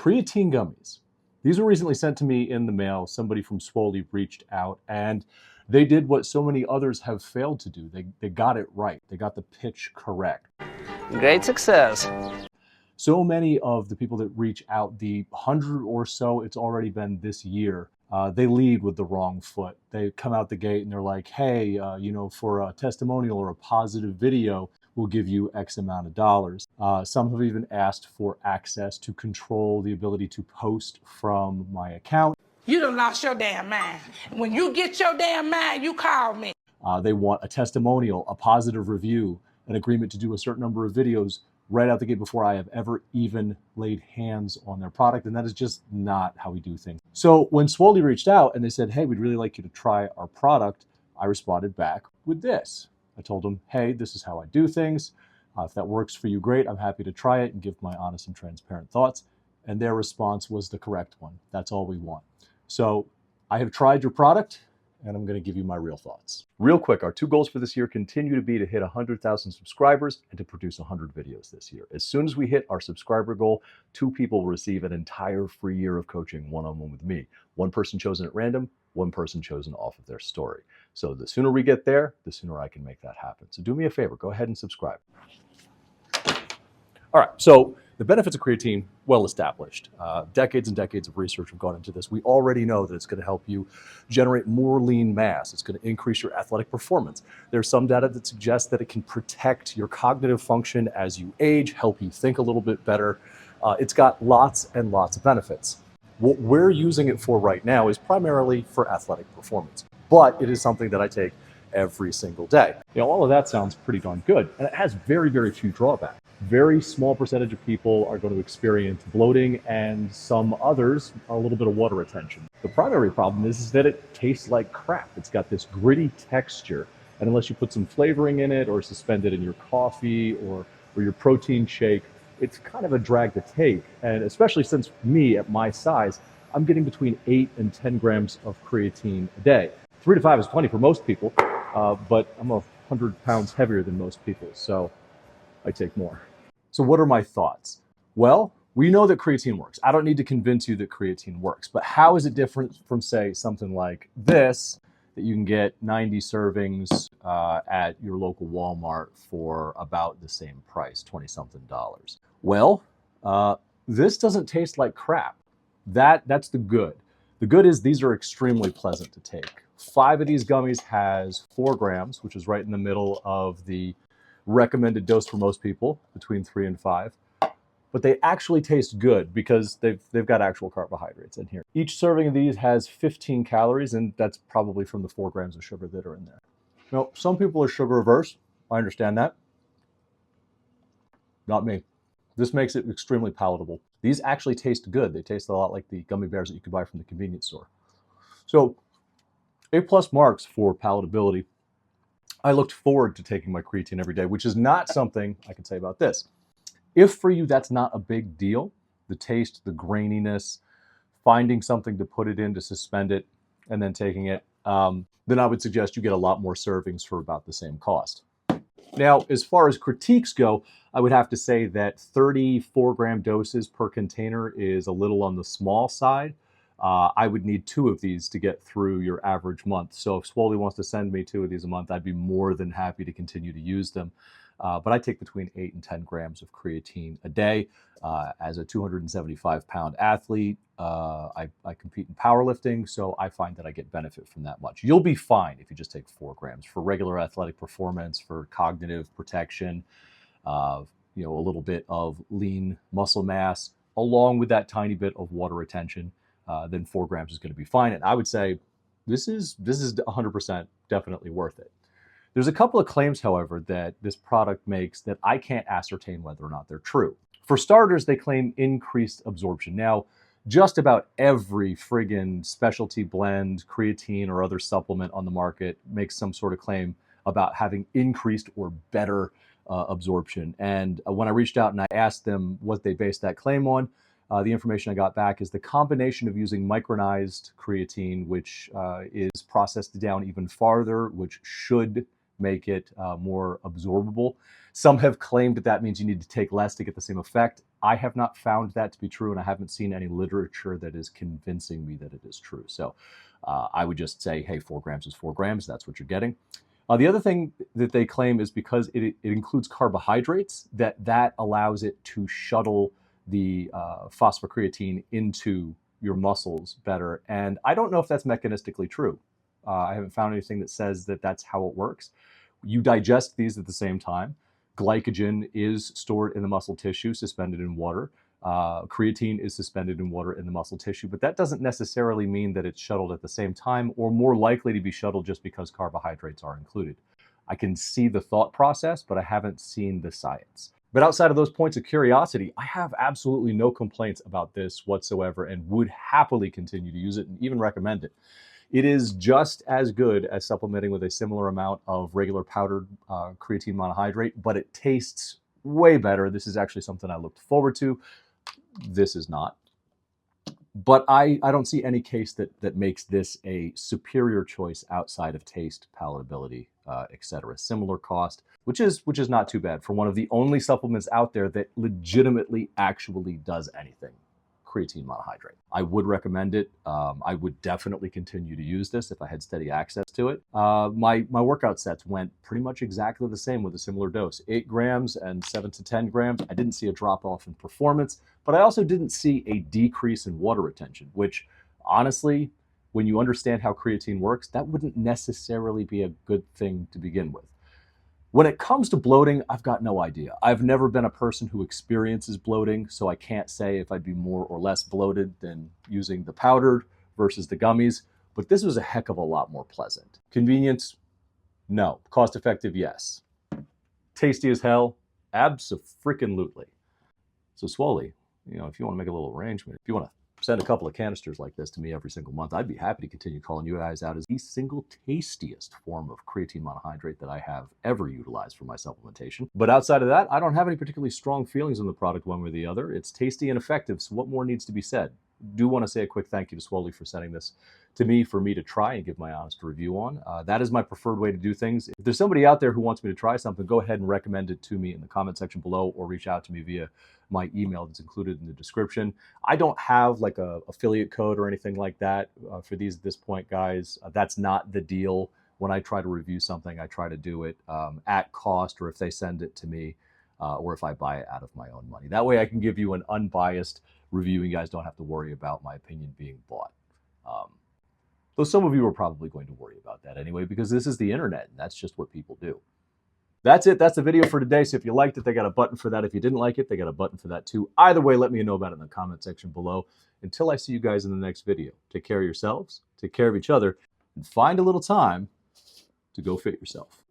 Creatine gummies. These were recently sent to me in the mail. Somebody from Swoly reached out and they did what so many others have failed to do. They got it right. They got the pitch correct. Great success. So many of the people that reach out, the 100 or so it's already been this year, they lead with the wrong foot. They come out the gate and they're like, hey, for a testimonial or a positive video, we'll give you X amount of dollars. Some have even asked for access to control the ability to post from my account. You done lost your damn mind. When you get your damn mind, you call me. They want a testimonial, a positive review, an agreement to do a certain number of videos right out the gate before I have ever even laid hands on their product. And that is just not how we do things. So when Swoly reached out and they said, hey, we'd really like you to try our product, I responded back with this. I told them, hey, this is how I do things. If that works for you, great. I'm happy to try it and give my honest and transparent thoughts. And their response was the correct one. That's all we want. So I have tried your product and I'm going to give you my real thoughts. Real quick, our 2 goals for this year continue to be to hit 100,000 subscribers and to produce 100 videos this year. As soon as we hit our subscriber goal, 2 people will receive an entire free year of coaching one-on-one with me. 1 person chosen at random, 1 person chosen off of their story. So the sooner we get there, the sooner I can make that happen. So do me a favor, go ahead and subscribe. All right, so the benefits of creatine, well established. Decades and decades of research have gone into this. We already know that it's going to help you generate more lean mass. It's going to increase your athletic performance. There's some data that suggests that it can protect your cognitive function as you age, help you think a little bit better. It's got lots and lots of benefits. What we're using it for right now is primarily for athletic performance, but it is something that I take every single day. All of that sounds pretty darn good, and it has very, very few drawbacks. Very small percentage of people are going to experience bloating and some others a little bit of water retention. The primary problem is that it tastes like crap. It's got this gritty texture, and unless you put some flavoring in it or suspend it in your coffee or your protein shake, it's kind of a drag to take. And especially since me, at my size, I'm getting between 8 and 10 grams of creatine a day. 3 to 5 is plenty for most people, but I'm 100 pounds heavier than most people, so I take more. So what are my thoughts? Well, we know that creatine works. I don't need to convince you that creatine works, but how is it different from, say, something like this, that you can get 90 servings at your local Walmart for about the same price, 20-something dollars? Well, this doesn't taste like crap. That's the good. The good is these are extremely pleasant to take. 5 of these gummies has 4 grams, which is right in the middle of the recommended dose for most people, between 3 and 5. But they actually taste good because they've got actual carbohydrates in here. Each serving of these has 15 calories, and that's probably from the 4 grams of sugar that are in there. Now, some people are sugar averse. I understand that. Not me. This makes it extremely palatable. These actually taste good. They taste a lot like the gummy bears that you could buy from the convenience store. So, A+ marks for palatability. I looked forward to taking my creatine every day, which is not something I can say about this. If for you that's not a big deal, the taste, the graininess, finding something to put it in to suspend it, and then taking it, then I would suggest you get a lot more servings for about the same cost. Now, as far as critiques go, I would have to say that 34-gram doses per container is a little on the small side. I would need 2 of these to get through your average month. So if Swoly wants to send me 2 of these a month, I'd be more than happy to continue to use them. But I take between 8 and 10 grams of creatine a day. As a 275-pound athlete, I compete in powerlifting, so I find that I get benefit from that much. You'll be fine if you just take 4 grams for regular athletic performance, for cognitive protection, a little bit of lean muscle mass, along with that tiny bit of water retention. Then 4 grams is going to be fine. And I would say this is 100% definitely worth it. There's a couple of claims, however, that this product makes that I can't ascertain whether or not they're true. For starters, they claim increased absorption. Now, just about every friggin' specialty blend, creatine, or other supplement on the market makes some sort of claim about having increased or better absorption. And when I reached out and I asked them what they based that claim on, the information I got back is the combination of using micronized creatine, which is processed down even farther, which should make it more absorbable. Some have claimed that that means you need to take less to get the same effect. I have not found that to be true, and I haven't seen any literature that is convincing me that it is true. So I would just say, hey, 4 grams is 4 grams. That's what you're getting. The other thing that they claim is because it includes carbohydrates, that allows it to shuttle the phosphocreatine into your muscles better. And I don't know if that's mechanistically true. I haven't found anything that says that that's how it works. You digest these at the same time. Glycogen is stored in the muscle tissue, suspended in water. Creatine is suspended in water in the muscle tissue, but that doesn't necessarily mean that it's shuttled at the same time, or more likely to be shuttled just because carbohydrates are included. I can see the thought process, but I haven't seen the science. But outside of those points of curiosity, I have absolutely no complaints about this whatsoever and would happily continue to use it and even recommend it. It is just as good as supplementing with a similar amount of regular powdered creatine monohydrate, but it tastes way better. This is actually something I looked forward to. This is not. But I don't see any case that makes this a superior choice outside of taste, palatability, etc. Similar cost, which is not too bad for one of the only supplements out there that legitimately actually does anything. Creatine monohydrate. I would recommend it. I would definitely continue to use this if I had steady access to it. My workout sets went pretty much exactly the same with a similar dose, 8 grams and 7 to 10 grams. I didn't see a drop off in performance, but I also didn't see a decrease in water retention, which honestly, when you understand how creatine works, that wouldn't necessarily be a good thing to begin with. When it comes to bloating, I've got no idea. I've never been a person who experiences bloating, so I can't say if I'd be more or less bloated than using the powdered versus the gummies, but this was a heck of a lot more pleasant. Convenience? No. Cost effective? Yes. Tasty as hell? Abso-freaking-lutely. So Swoly, if you want to make a little arrangement, if you want to send a couple of canisters like this to me every single month, I'd be happy to continue calling you guys out as the single tastiest form of creatine monohydrate that I have ever utilized for my supplementation. But outside of that, I don't have any particularly strong feelings on the product one way or the other. It's tasty and effective, so what more needs to be said? Do want to say a quick thank you to Swoly for sending this to me for me to try and give my honest review on. That is my preferred way to do things. If there's somebody out there who wants me to try something, go ahead and recommend it to me in the comment section below or reach out to me via my email that's included in the description. I don't have like a affiliate code or anything like that for these at this point, guys. That's not the deal. When I try to review something, I try to do it at cost, or if they send it to me, or if I buy it out of my own money. That way I can give you an unbiased review and you guys don't have to worry about my opinion being bought. Though some of you are probably going to worry about that anyway, because this is the internet and that's just what people do. That's it. That's the video for today. So if you liked it, they got a button for that. If you didn't like it, they got a button for that too. Either way, let me know about it in the comment section below. Until I see you guys in the next video, take care of yourselves, take care of each other, and find a little time to go fit yourself.